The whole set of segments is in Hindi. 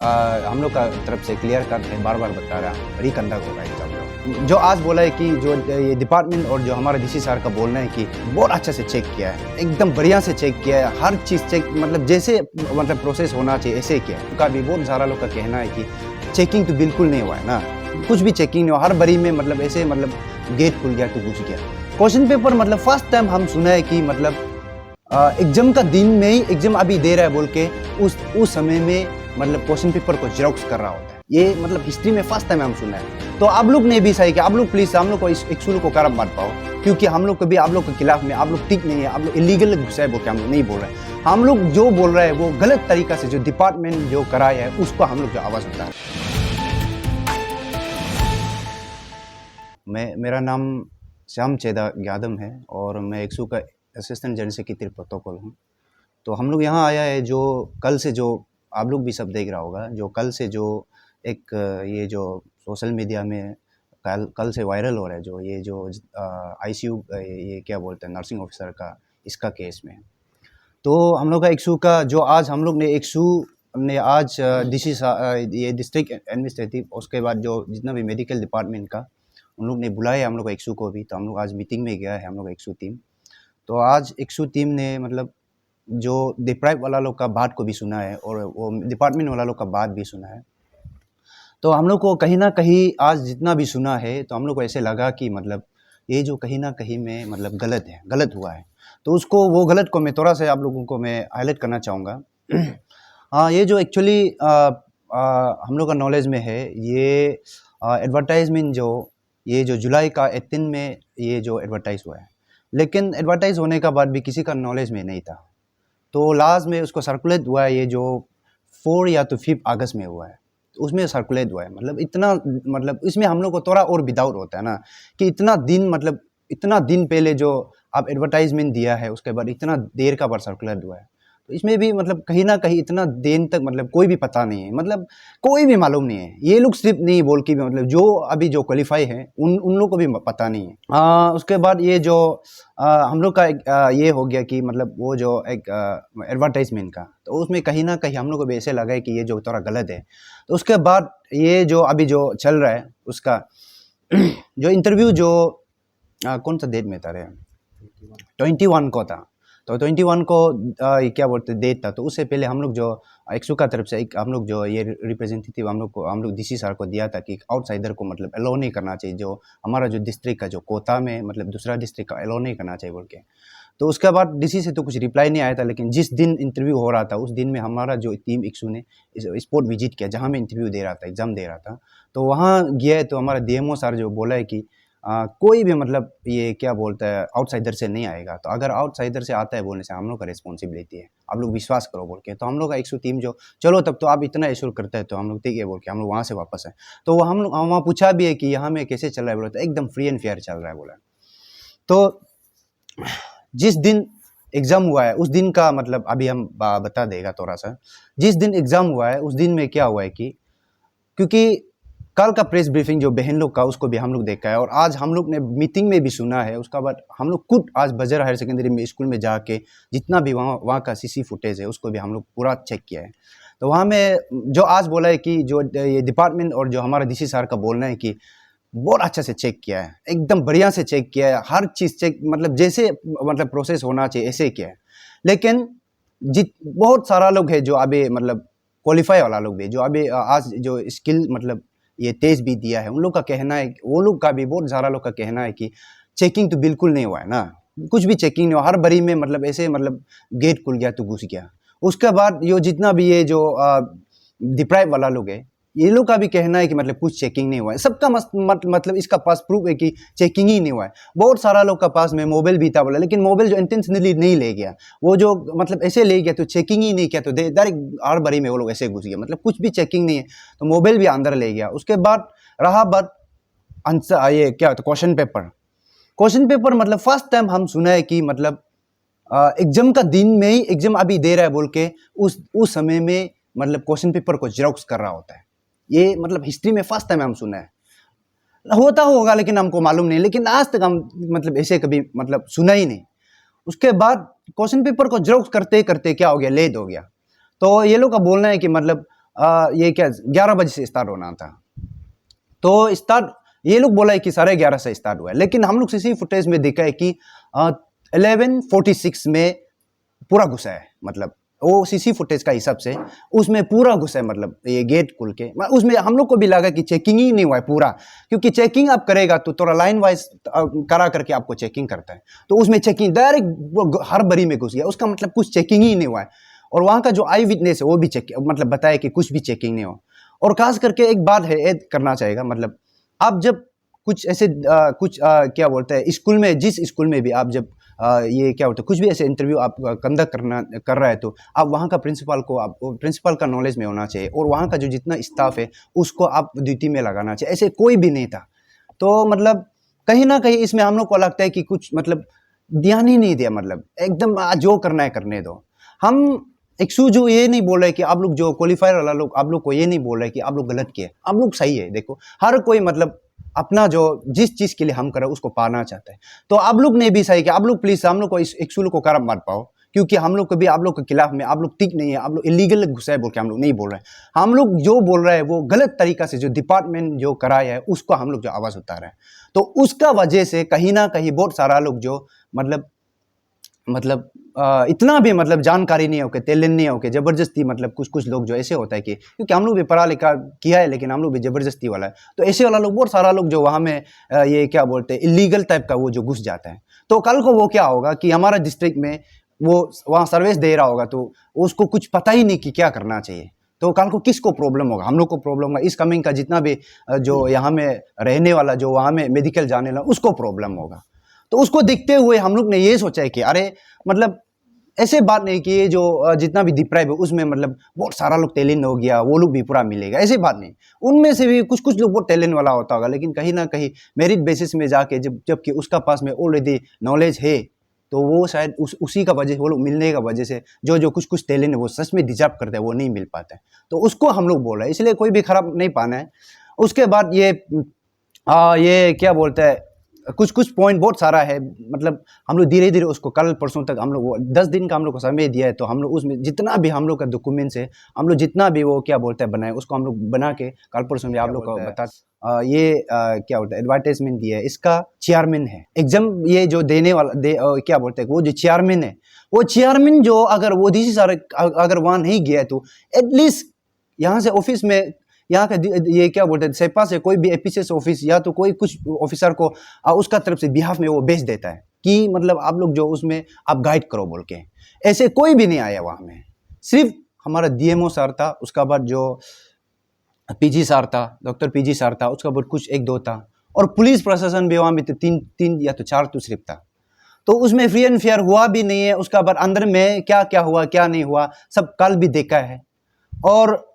हम लोग का तरफ से क्लियर कट है, बार बार बता रहा हूँ, रिकंडक्ट होगा एग्जाम में। जो आज बोला है कि जो ये डिपार्टमेंट और जो हमारा डीसी सर का बोलना है कि बहुत अच्छा से चेक किया है, एकदम बढ़िया से चेक किया है, हर चीज़ चेक मतलब जैसे मतलब प्रोसेस होना चाहिए ऐसे किया है। उनका भी बहुत सारा लोग का कहना है कि चेकिंग तो बिल्कुल नहीं हुआ है ना, कुछ भी चेकिंग नहीं हुआ, हर बरी में मतलब ऐसे मतलब गेट खुल गया तो घुस गया। क्वेश्चन पेपर मतलब फर्स्ट टाइम हम सुना है कि मतलब एग्जाम का दिन में ही एग्जाम अभी दे रहा है बोल के उस समय में मतलब क्वेश्चन पेपर को जेरोक्स कर रहा होता है। ये मतलब हिस्ट्री में फर्स्ट टाइम हम सुना है। तो आप लोग ने भी सही कि आप लोग प्लीज हम लोग को इस एक्चुअल को करम मत पाओ, क्योंकि हम लोग कभी आप लोग के खिलाफ में आप लोग ठीक नहीं है, आप लोग इलीगल घुसा है बोल के हम लोग नहीं बोल रहे हैं। हम लोग जो बोल रहे हैं वो गलत तरीका से जो डिपार्टमेंट जो कराया है उसको हम लोग जो आवाज उठा है। मेरा नाम श्याम चेदा यादव है और मैं एक्सू का असिस्टेंट जनरल सेक्रेटरी प्रोटोकॉल हूँ। तो हम लोग यहाँ आया है जो कल से जो आप लोग भी सब देख रहा होगा, जो कल से जो एक ये जो सोशल मीडिया में कल से वायरल हो रहा है, जो ये जो आईसीयू ये क्या बोलते हैं नर्सिंग ऑफिसर का इसका केस में। तो हम लोग का एक्सू का जो आज हम लोग ने एक्सू ने आज डीसी ये डिस्ट्रिक्ट एडमिनिस्ट्रेटिव उसके बाद जो जितना भी मेडिकल डिपार्टमेंट का उन लोग ने बुलाया हम लोग एक्सू को भी। तो हम लोग आज मीटिंग में गया है हम लोग एक्सू टीम। तो आज एक्सू टीम ने मतलब जो डिप्राइव वाला लोग का बात को भी सुना है और वो डिपार्टमेंट वाला लोग का बात भी सुना है। तो हम लोग को कहीं ना कहीं आज जितना भी सुना है तो हम लोग को ऐसे लगा कि मतलब ये जो कहीं ना कहीं में मतलब गलत है, गलत हुआ है। तो उसको वो गलत को मैं थोड़ा सा आप लोगों को मैं हाईलाइट करना चाहूँगा। हाँ, ये जो एक्चुअली हम लोग का नॉलेज में है, ये एडवर्टाइजमेंट जो ये जो जुलाई का 18 में ये जो एडवर्टाइज हुआ है, लेकिन एडवर्टाइज होने का बाद भी किसी का नॉलेज में नहीं था। तो लास्ट में उसको सर्कुलेट हुआ है, ये जो 4 या तो 5 अगस्त में हुआ है, तो उसमें सर्कुलेट हुआ है। मतलब इतना मतलब इसमें हम लोग को थोड़ा और विदाउट होता है ना कि इतना दिन मतलब इतना दिन पहले जो आप एडवर्टाइजमेंट दिया है उसके बाद इतना देर का बार सर्कुलेट हुआ है। तो इसमें भी मतलब कहीं ना कहीं इतना दिन तक मतलब कोई भी पता नहीं है, मतलब कोई भी मालूम नहीं है। ये लोग सिर्फ नहीं बोल के भी मतलब जो अभी जो क्वालिफाई है उन लोग को भी पता नहीं है। उसके बाद ये जो हम लोग का ये हो गया कि मतलब वो जो एक एडवर्टाइजमेंट का, तो उसमें कहीं ना कहीं हम लोग को भी ऐसे लगा है कि ये जो थोड़ा गलत है। तो उसके बाद ये जो अभी जो चल रहा है उसका जो इंटरव्यू जो कौन सा डेट में था रे, 21 को था। तो 21 को ये क्या बोलते डेट था। तो उससे पहले हम लोग जो एक्सू का तरफ से एक हम लोग जो ये रिप्रेजेंटेटिव हम लोग डीसी सर को दिया था कि आउटसाइडर को मतलब अलाउ नहीं करना चाहिए, जो हमारा जो डिस्ट्रिक्ट का जो कोटा में मतलब दूसरा डिस्ट्रिक्ट का अलाउ नहीं करना चाहिए बोल के। तो उसके बाद डीसी से तो कुछ रिप्लाई नहीं आया था, लेकिन जिस दिन इंटरव्यू हो रहा था उस दिन में हमारा जो टीम एक्सू ने स्पॉट विजिट किया जहाँ मैं इंटरव्यू दे रहा था, एग्जाम दे रहा था। तो वहाँ गया तो हमारा डीएमओ सर जो बोला है कि कोई भी मतलब ये क्या बोलता है आउटसाइडर से नहीं आएगा। तो अगर आउटसाइडर से आता है बोलने से हम लोग का रिस्पॉन्सिबिलिटी है, आप लोग विश्वास करो बोल के। तो हम लोग का एक्सू टीम जो चलो तब तो आप इतना एश्योर करते हैं तो हम लोग ठीक है बोल के हम लोग वहाँ से वापस आए। तो हम लोग वहाँ पूछा भी है कि यहाँ में कैसे चल रहा है, बोला तो एकदम फ्री एंड फेयर चल रहा है बोला। तो जिस दिन एग्ज़ाम हुआ है उस दिन का मतलब अभी हम बता देगा थोड़ा सा। जिस दिन एग्ज़ाम हुआ है उस दिन में क्या हुआ है कि क्योंकि कल का प्रेस ब्रीफिंग जो बहन लोग का उसको भी हम लोग देखा है और आज हम लोग ने मीटिंग में भी सुना है। उसका बाद हम लोग खुद आज बजर हायर सेकेंडरी में स्कूल में जाके जितना भी वहाँ का सीसी फुटेज है उसको भी हम लोग पूरा चेक किया है। तो वहाँ में जो आज बोला है कि जो ये डिपार्टमेंट और जो हमारा डीसी सर का बोलना है कि बहुत अच्छा से चेक किया है, एकदम बढ़िया से चेक किया है, हर चीज़ चेक मतलब जैसे मतलब प्रोसेस होना चाहिए ऐसे किया है। लेकिन बहुत सारा लोग है जो अभी मतलब क्वालिफाई वाला लोग भी जो अभी आज जो स्किल मतलब ये टेस्ट भी दिया है, उन लोग का कहना है, वो लोग का भी बहुत सारा लोग का कहना है कि चेकिंग तो बिल्कुल नहीं हुआ है ना, कुछ भी चेकिंग नहीं हुआ, हर बरी में मतलब ऐसे मतलब गेट खुल गया तो घुस गया। उसके बाद ये जितना भी ये जो डिप्राइव वाला लोग है, ये लोग का भी कहना है कि मतलब कुछ चेकिंग नहीं हुआ है। सबका मतलब इसका पास प्रूफ है कि चेकिंग ही नहीं हुआ है। बहुत सारा लोग का पास में मोबाइल भी था बोला, लेकिन मोबाइल जो इंटेंशनली नहीं ले गया, वो जो मतलब ऐसे ले गया तो चेकिंग ही नहीं किया, तो डायरेक्ट हर बारी में वो लोग ऐसे घुस गया, मतलब कुछ भी चेकिंग नहीं है तो मोबाइल भी अंदर ले गया। उसके बाद रहा बात आंसर ये क्या होता क्वेश्चन पेपर मतलब फर्स्ट टाइम हम सुना है कि मतलब एग्जाम का दिन में ही एग्जाम अभी दे रहा है बोल के उस समय में मतलब क्वेश्चन पेपर को जेरोक्स कर रहा होता है। ये मतलब हिस्ट्री में फर्स्ट टाइम हम सुना है, होता होगा लेकिन हमको मालूम नहीं, लेकिन आज तक हम मतलब ऐसे कभी मतलब सुना ही नहीं। उसके बाद क्वेश्चन पेपर को जेरोक्स करते करते क्या हो गया, लेट हो गया। तो ये लोग का बोलना है कि मतलब ये क्या 11 बजे से स्टार्ट होना था। तो स्टार्ट ये लोग बोला है कि 11:30 से स्टार्ट हुआ है, लेकिन हम लोग सीसी फुटेज में देखा है कि 11:46 में पूरा घुसा है। मतलब वो सीसी फुटेज का हिसाब से उसमें पूरा घुसा है, मतलब ये गेट खुल के। उसमें हम लोग को भी लगा कि चेकिंग ही नहीं हुआ है पूरा, क्योंकि चेकिंग आप करेगा तो थोड़ा लाइन वाइज करा करके आपको चेकिंग करता है। तो उसमें चेकिंग डायरेक्ट हर बरी में घुस गया, उसका मतलब कुछ चेकिंग ही नहीं हुआ है। और वहाँ का जो आई विटनेस है वो भी चेक मतलब बताया कि कुछ भी चेकिंग नहीं हो। और खास करके एक बात है ऐड करना चाहेगा, मतलब आप जब कुछ ऐसे क्या बोलते हैं स्कूल में, जिस स्कूल में भी आप जब ये क्या होता है कुछ भी ऐसे इंटरव्यू आप कंडक्ट कर रहा है, तो आप वहाँ का प्रिंसिपल का नॉलेज में होना चाहिए, और वहाँ का जो जितना स्टाफ है उसको आप ड्यूटी में लगाना चाहिए। ऐसे कोई भी नहीं था। तो मतलब कहीं ना कहीं इसमें हम लोग को लगता है कि कुछ मतलब ध्यान ही नहीं दिया, मतलब एकदम जो करना है करने दो। हम एक जो ये नहीं बोल रहे कि आप लोग जो क्वालिफायर वाला लोग आप लोग को ये नहीं बोल रहे कि आप लोग गलत किए, आप लोग सही है। देखो हर कोई मतलब अपना जो जिस चीज के लिए हम कर रहे हैं उसको पाना चाहता है। तो आप लोग ने भी सही किया। आप लोग प्लीज हम लोग को इस एक्चुअल को कर मत पाओ, क्योंकि हम लोग कभी आप लोग के खिलाफ में आप लोग ठीक नहीं है, आप लोग इलीगल घुसा है बोल के हम लोग नहीं बोल रहे हैं। हम लोग जो बोल रहे हैं वो गलत तरीका से जो डिपार्टमेंट जो कराया है उसको हम लोग जो आवाज उठा रहे हैं। तो उसका वजह से कहीं ना कहीं बहुत सारा लोग जो मतलब इतना भी मतलब जानकारी नहीं हो के तेलन नहीं हो के जबरदस्ती, मतलब कुछ लोग जो ऐसे होता है कि क्योंकि हम लोग भी पढ़ा लिखा किया है लेकिन हम लोग भी जबरदस्ती वाला है, तो ऐसे वाला लोग बहुत सारा लोग जो वहाँ में ये क्या बोलते हैं इलीगल टाइप का वो जो घुस जाता है। तो कल को वो क्या होगा कि हमारा डिस्ट्रिक्ट में वो वहाँ सर्विस दे रहा होगा तो उसको कुछ पता ही नहीं कि क्या करना चाहिए। तो कल को किसको प्रॉब्लम होगा? हम लोग को प्रॉब्लम होगा। इस कमिंग का जितना भी जो यहाँ में रहने वाला जो वहाँ में मेडिकल जाने वाला उसको प्रॉब्लम होगा। तो उसको देखते हुए हम लोग ने ये सोचा है कि अरे मतलब ऐसे बात नहीं कि ये जो जितना भी डिप्राइव है उसमें मतलब बहुत सारा लोग टैलेंट हो गया वो लोग भी पूरा मिलेगा, ऐसे बात नहीं। उनमें से भी कुछ कुछ लोग बहुत टैलेंट वाला होता होगा, लेकिन कहीं ना कहीं मेरिट बेसिस में जाके जबकि उसका पास में ऑलरेडी नॉलेज है, तो वो शायद उसी का वजह वो लोग मिलने का वजह से जो कुछ कुछ टैलेंट है वो सच में डिजर्व करता है वो नहीं मिल पाता है। तो उसको हम लोग बोल रहे हैं, इसलिए कोई भी खराब नहीं पाना है। उसके बाद ये क्या बोलते हैं कुछ कुछ पॉइंट बहुत सारा है, मतलब हम लोग धीरे धीरे उसको कल परसों तक हम लोग वो 10 दिन का हम लोग को समय दिया है, तो हम लोग उसमें जितना भी हम लोग का डॉक्यूमेंट्स है हम लोग जितना भी वो क्या बोलते हैं बनाए उसको हम लोग बना के कल परसों में आप लोग को बता क्या बोलते हैं एडवर्टाइजमेंट दिया है। इसका चेयरमैन है एग्जाम ये जो देने वाला क्या बोलते हैं वो जो चेयरमैन है वो चेयरमैन जो अगर वो डीसी सर अगर वहाँ नहीं गया तो एटलीस्ट यहाँ से ऑफिस में यहाँ का ये क्या बोलते हैं सेपा से कोई भी एपीसीएस ऑफिस या तो कोई कुछ ऑफिसर को उसका तरफ से बिहाफ में वो भेज देता है कि मतलब आप लोग जो उसमें आप गाइड करो बोल के। ऐसे कोई भी नहीं आया वहाँ में, सिर्फ हमारा डीएमओ सर था, उसका बाद जो पीजी सर था डॉक्टर पीजी सर था, उसका बाद कुछ एक दो था, और पुलिस प्रशासन भी वहाँ में तो तीन या तो चार तो सिर्फ था। तो उसमें फ्री एंड फेयर हुआ भी नहीं है। उसका बाद अंदर में क्या क्या हुआ क्या नहीं हुआ सब कल भी देखा है। और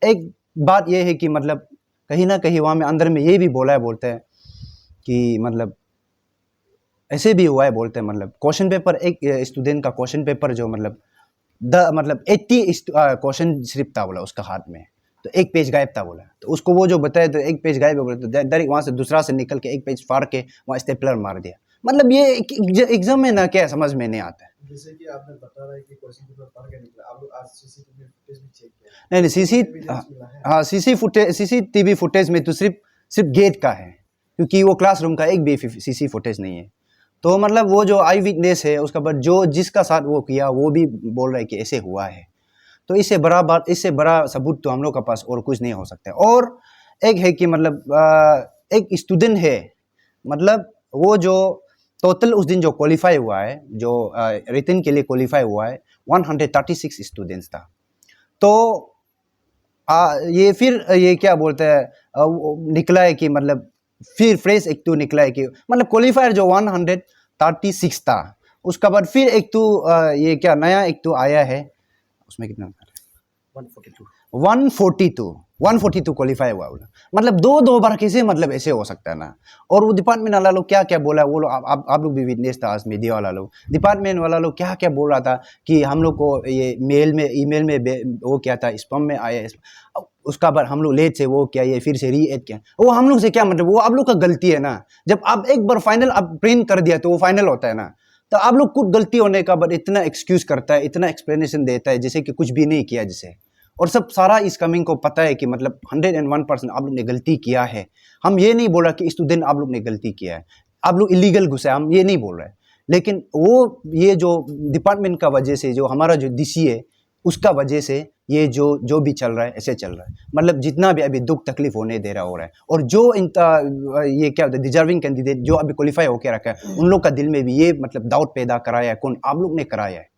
एक बात यह है कि मतलब कहीं ना कहीं वहाँ में अंदर में ये भी बोलते हैं कि मतलब ऐसे भी हुआ है बोलते हैं, मतलब क्वेश्चन पेपर एक स्टूडेंट का क्वेश्चन पेपर जो मतलब 80 क्वेश्चन सिर्फ था बोला उसका हाथ में, तो एक पेज गायब था बोला। तो उसको वो जो बताया तो एक पेज गायब है बोला, तो डायरेक्ट वहाँ से दूसरा से निकल के एक पेज फाड़ के वहाँ स्टेपलर मार दिया। मतलब ये एग्जाम में ना क्या समझ में नहीं आता है। जैसे कि आपने बता रहा है कि क्वेश्चन पेपर पढ़ के निकला, आप लोग आज सीसीटीवी फुटेज भी चेक किया? नहीं सीसीटीवी फुटेज में तो सिर्फ गेट का है, क्योंकि वो क्लासरूम का एक भी सीसी फुटेज नहीं है। तो मतलब वो जो आई विटनेस है उसका बाद जो जिसका साथ वो किया वो भी बोल रहा है कि ऐसे हुआ है। तो इससे बड़ा सबूत तो हम लोग के पास और कुछ नहीं हो सकता। और एक है कि मतलब एक स्टूडेंट है, मतलब वो जो टोटल उस दिन जो क्वालिफाई हुआ है जो रिटन के लिए क्वालिफाई हुआ है 136 स्टूडेंट्स था। तो ये फिर ये क्या बोलते हैं निकला है कि मतलब फिर फ्रेश एक तो निकला है कि मतलब क्वालिफायर जो 136 था, उसका बाद फिर एक तो ये क्या नया एक तो आया है, उसमें कितना 142 क्वालिफाई हुआ। मतलब दो बार कैसे मतलब ऐसे हो सकता है ना। और वो डिपार्टमेंट वाला लोग क्या क्या बोला, वो लोग आप लोग भी विटनेस था, मीडिया वाला लोग डिपार्टमेंट वाला लोग क्या क्या बोल रहा था कि हम लोग को ये ईमेल में वो क्या था स्पैम में आया, उसका बाद हम लोग लेट से वो क्या ये फिर से रीएड किया। वो हम लोग से क्या मतलब, वो आप लोग का गलती है ना। जब आप एक बार फाइनल आप प्रिंट कर दिया तो वो फाइनल होता है ना। तो आप लोग कुछ गलती होने का बाद इतना एक्सक्यूज करता है, इतना एक्सप्लेनेशन देता है जैसे कि कुछ भी नहीं किया, जैसे और सब सारा इस कमिंग को पता है कि मतलब 101% आप लोग ने गलती किया है। हम ये नहीं बोल रहा कि स्टूडेंट आप लोग ने गलती किया है, आप लोग इलीगल घुसे, हम ये नहीं बोल रहे। लेकिन वो ये जो डिपार्टमेंट का वजह से, जो हमारा जो डीसी है उसका वजह से ये जो जो भी चल रहा है ऐसे चल रहा है। मतलब जितना भी अभी दुख तकलीफ होने दे रहा हो रहा है, और जो इनका ये क्या होता है डिजर्विंग कैंडिडेट जो अभी क्वालिफाई होकर रखा है, उन लोग का दिल में भी ये मतलब डाउट पैदा कराया है, कौन? आप लोग ने कराया है।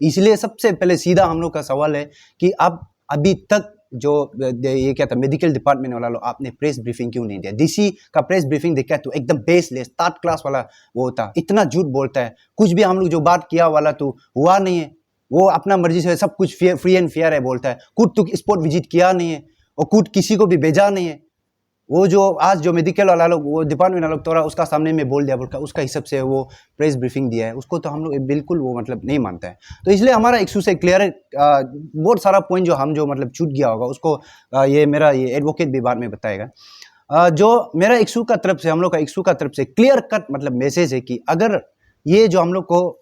इसलिए सबसे पहले सीधा हम लोग का सवाल है कि आप अभी तक जो ये क्या था मेडिकल डिपार्टमेंट वाला लोग, आपने प्रेस ब्रीफिंग क्यों नहीं दिया? डीसी का प्रेस ब्रीफिंग देखा तो एकदम बेसलेस थर्ड क्लास वाला वो होता, इतना झूठ बोलता है। कुछ भी हम लोग जो बात किया वाला तो हुआ नहीं है, वो अपना मर्जी से सब कुछ फ्री एंड फेयर है बोलता है। खुद तो स्पॉट विजिट किया नहीं है और खुद किसी को भी भेजा नहीं है। वो जो आज जो मेडिकल वाला लोग, वो डिपार्टमेंट वाला लोग थोड़ा उसका सामने में बोल दिया, बोल उसका हिसाब से वो प्रेस ब्रीफिंग दिया है, उसको तो हम लोग बिल्कुल वो मतलब नहीं मानता है। तो इसलिए हमारा इशू से क्लियर है, बहुत सारा पॉइंट जो हम जो मतलब छूट गया होगा उसको ये मेरा ये एडवोकेट भी बाद में बताएगा। जो मेरा इशू का तरफ से, हम लोग का इशू का तरफ से क्लियर कट मतलब मैसेज है कि अगर ये जो हम लोग को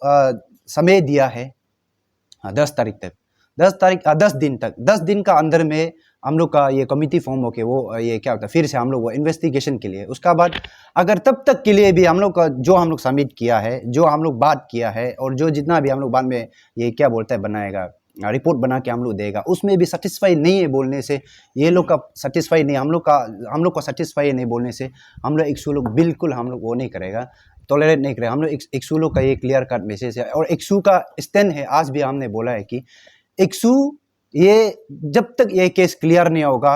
समय दिया है 10 तारीख तक, 10 दिन तक, 10 दिन का अंदर में हम लोग का ये कमिटी फॉर्म होके वो ये क्या होता है फिर से हम लोग वो इन्वेस्टिगेशन के लिए, उसका बाद अगर तब तक के लिए भी हम लोग का जो हम लोग सबमिट किया है, जो हम लोग बात किया है, और जो जितना भी हम लोग बाद में ये क्या बोलता है बनाएगा रिपोर्ट बना के हम लोग देगा, उसमें भी सेटिस्फाई नहीं है बोलने से, ये लोग का सेटिस्फाई नहीं, हम लोग को सेटिस्फाई नहीं बोलने से, हम लोग इक्सू लोग बिल्कुल हम लोग वो नहीं करेगा, टॉलरेट नहीं करेगा। हम लोग इक्सू लोग का ये क्लियर कट मैसेज है, और इक्सू का स्टैंड है, आज भी हमने बोला है कि इक्सू ये जब तक ये केस क्लियर नहीं होगा,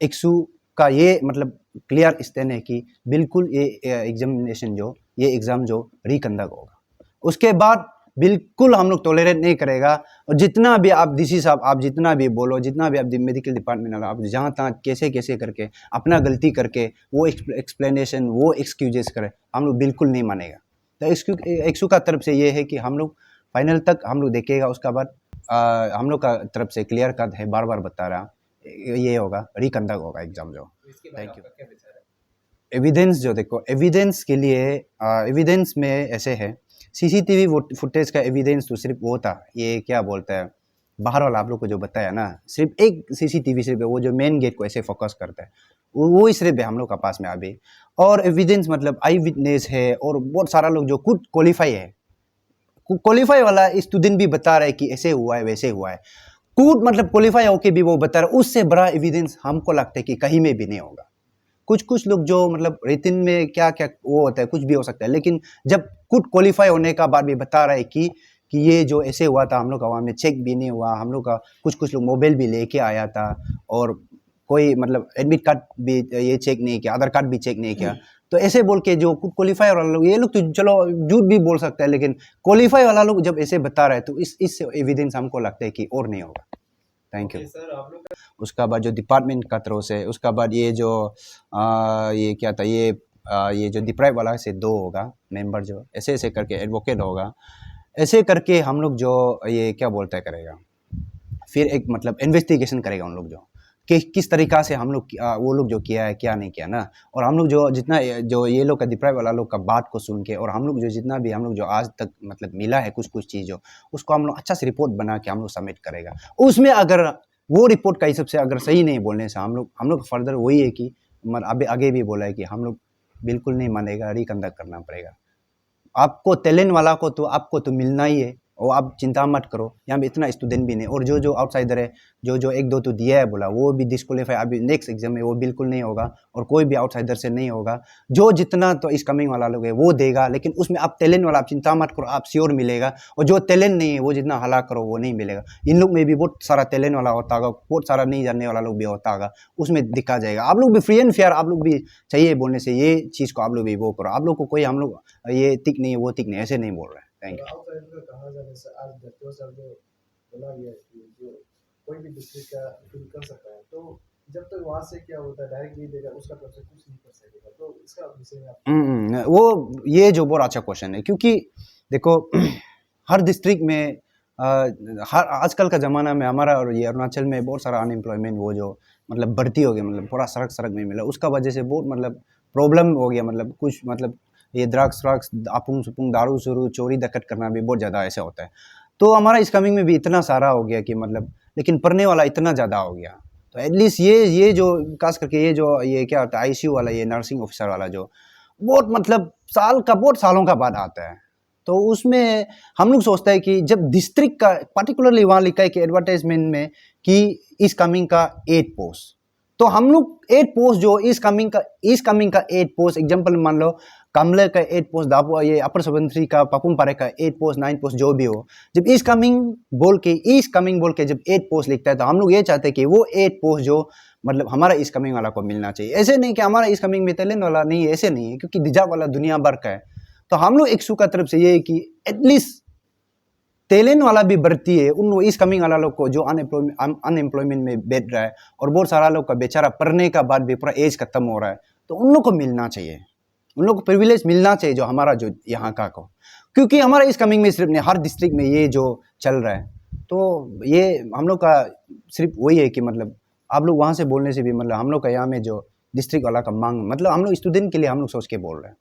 इक्सू का ये मतलब क्लियर स्टैंड है कि बिल्कुल ये एग्जामिनेशन जो ये एग्ज़ाम जो रिकंडक्ट होगा, उसके बाद बिल्कुल हम लोग टॉलरेट नहीं करेगा। और जितना भी आप डीसी साहब आप जितना भी बोलो, जितना भी आप मेडिकल डिपार्टमेंट वाला आप जहाँ तहाँ कैसे कैसे करके अपना गलती करके वो एक्सप्लेनेशन वो एक्सक्यूजेस करें, हम लोग बिल्कुल नहीं मानेगा। तो इक्सू का तरफ से ये है कि हम लोग फाइनल तक हम लोग देखेगा, उसका बाद हम लोग का तरफ से क्लियर कट है, बार बार बता रहा, ये होगा रिकंडक्ट होगा एग्जाम जो। Thank you. एविडेंस जो देखो, एविडेंस के लिए एविडेंस में ऐसे है, सीसीटीवी फुटेज का एविडेंस तो सिर्फ वो था, ये क्या बोलता है बाहर वाला आप लोग को जो बताया ना, सिर्फ एक सीसीटीवी सिर्फ वो जो मेन गेट को ऐसे फोकस करता है, वो ही सिर्फ है हम लोग का पास में अभी। और एविडेंस मतलब आई विटनेस है, और बहुत सारा लोग जो खुद क्वालिफाई है, क्वालिफाई वाला स्टूडेंट भी बता रहा है कि ऐसे हुआ है वैसे हुआ है, खुद मतलब क्वालिफाई होके भी वो बता रहा है, उससे बड़ा एविडेंस हमको लगता है कि कहीं में भी नहीं होगा। कुछ लोग जो मतलब रिटिन में क्या क्या वो होता है, कुछ भी हो सकता है, लेकिन जब खुद क्वालिफाई होने का बाद भी बता रहा है कि ये जो ऐसे हुआ था, हम लोग का वहाँ में चेक भी नहीं हुआ, हम लोग का कुछ लोग मोबाइल भी लेके आया था, और कोई मतलब एडमिट कार्ड भी ये चेक नहीं किया, आधार कार्ड भी चेक नहीं किया, तो ऐसे बोल के जो क्वालिफाई वाला लोग, ये लोग तो चलो झूठ भी बोल सकता है, लेकिन क्वालिफाई वाला लोग जब ऐसे बता रहा है तो इस एविडेंस हमको लगता है कि और नहीं होगा। Thank you sir. आप लोग उसका बाद जो डिपार्टमेंट का तरफ से, उसका बाद ये जो ये क्या था ये जो डिप्राइव वाला से 2 होगा मेंबर, जो ऐसे ऐसे करके एडवोकेट होगा, ऐसे करके हम लोग जो ये क्या बोलता है करेगा, फिर एक मतलब इन्वेस्टिगेशन करेगा उन लोग जो कि किस तरीक़ा से हम लोग वो लोग जो किया है क्या नहीं किया ना, और हम लोग जो जितना जो ये लोग का डिप्राइव वाला लोग का बात को सुन के, और हम लोग जो जितना भी हम लोग जो आज तक मतलब मिला है कुछ चीज़ उसको हम लोग अच्छा से रिपोर्ट बना के हम लोग सबमिट करेगा। उसमें अगर वो रिपोर्ट का हिसाब से अगर सही नहीं बोलने से हम लोग फर्दर वही है कि अभी आगे भी बोला है कि हम लोग बिल्कुल नहीं मानेगा, रिकंडक्ट करना पड़ेगा। आपको टैलेंट वाला को तो आपको तो मिलना ही है, और आप चिंता मत करो, यहाँ पे इतना स्टूडेंट भी नहीं, और जो आउटसाइडर है जो 1-2 तो दिया है बोला, वो भी डिस्क्वालीफाई अभी नेक्स्ट एग्जाम में वो बिल्कुल नहीं होगा, और कोई भी आउटसाइडर से नहीं होगा। जो जितना तो इस कमिंग वाला लोग है वो देगा, लेकिन उसमें आप टैलेंट वाला आप चिंता मत करो, आप श्योर मिलेगा, और जो टैलेंट नहीं है वो जितना हला करो वो नहीं मिलेगा। इन लोग में भी बहुत सारा टैलेंट वाला होता होगा, बहुत सारा नहीं जानने वाला लोग भी होता होगा, उसमें दिखा जाएगा। आप लोग भी फ्री एंड फेयर, आप लोग भी चाहिए बोलने से ये चीज़ को आप लोग भी वो करो, आप लोग को कोई हम लोग ये टिक नहीं है वो टिक नहीं ऐसे नहीं बोल रहे हैं। Thank you. आउटसाइडर का कहा जाने से आज डॉक्टर साहब जो बोला गया कि जो कोई भी डिस्ट्रिक्ट का फील कर सकता है, तो जब तक वहाँ से क्या होता है डायरेक्ट नहीं देगा, उसका तरफ से कुछ नहीं कर सकेगा, तो इसका विषय में आप वो ये जो बहुत अच्छा क्वेश्चन है, क्योंकि देखो हर डिस्ट्रिक्ट में हर आजकल का ज़माना में हमारा और ये अरुणाचल में बहुत सारा अनएम्प्लॉयमेंट वो जो मतलब बढ़ती हो गया, मतलब पूरा सड़क में मिला, उसका वजह से बहुत मतलब प्रॉब्लम हो गया, मतलब कुछ मतलब ये ड्रग्स अपुंग सुपुंग दारू शुरू चोरी डकैत करना भी बहुत ज़्यादा ऐसे होता है। तो हमारा इस कमिंग में भी इतना सारा हो गया कि मतलब, लेकिन पढ़ने वाला इतना ज़्यादा हो गया। तो एटलीस्ट ये जो खास करके ये क्या होता है आईसीयू वाला, ये नर्सिंग ऑफिसर वाला जो बहुत मतलब बहुत सालों का बाद आता है। तो उसमें हम लोग सोचते हैं कि जब डिस्ट्रिक्ट का पर्टिकुलरली वहाँ लिखा है कि एडवर्टाइजमेंट में कि इस कमिंग का 8 पोस्ट, तो हम लोग 8 पोस्ट जो इस कमिंग का 8 पोस्ट, एग्जांपल मान लो कमले का 8 पोस्ट, दाबो ये अपर सुबनसिरी का पापुम पारे का 8 पोस्ट 9 पोस्ट जो भी हो, जब इस कमिंग बोल के जब 8 पोस्ट लिखता है तो हम लोग ये चाहते हैं कि वो 8 पोस्ट जो मतलब हमारा इस कमिंग वाला को मिलना चाहिए। ऐसे नहीं कि हमारा इस कमिंग में टैलेंट वाला नहीं है, ऐसे नहीं है, क्योंकि रिजर्व वाला दुनिया भर का है। तो हम लोग एक्सू का तरफ से ये है कि एटलीस्ट टैलेंट वाला भी बढ़ती है उन इस कमिंग वाला लोग को जो अनएम्प्लॉयमेंट में बैठ रहा है, और बहुत सारा लोग का बेचारा पढ़ने का बाद भी पूरा एज खत्म हो रहा है, तो उन लोग को मिलना चाहिए, उन लोग को प्रिविलेज मिलना चाहिए जो हमारा जो यहाँ का को, क्योंकि हमारा इस कमिंग में सिर्फ नहीं, हर डिस्ट्रिक्ट में ये जो चल रहा है। तो ये हम लोग का सिर्फ वही है कि मतलब आप लोग वहाँ से बोलने से भी मतलब हम लोग का यहाँ में जो डिस्ट्रिक्ट वाला का मांग, मतलब हम लोग स्टूडेंट के लिए हम लोग सोच के बोल रहे हैं।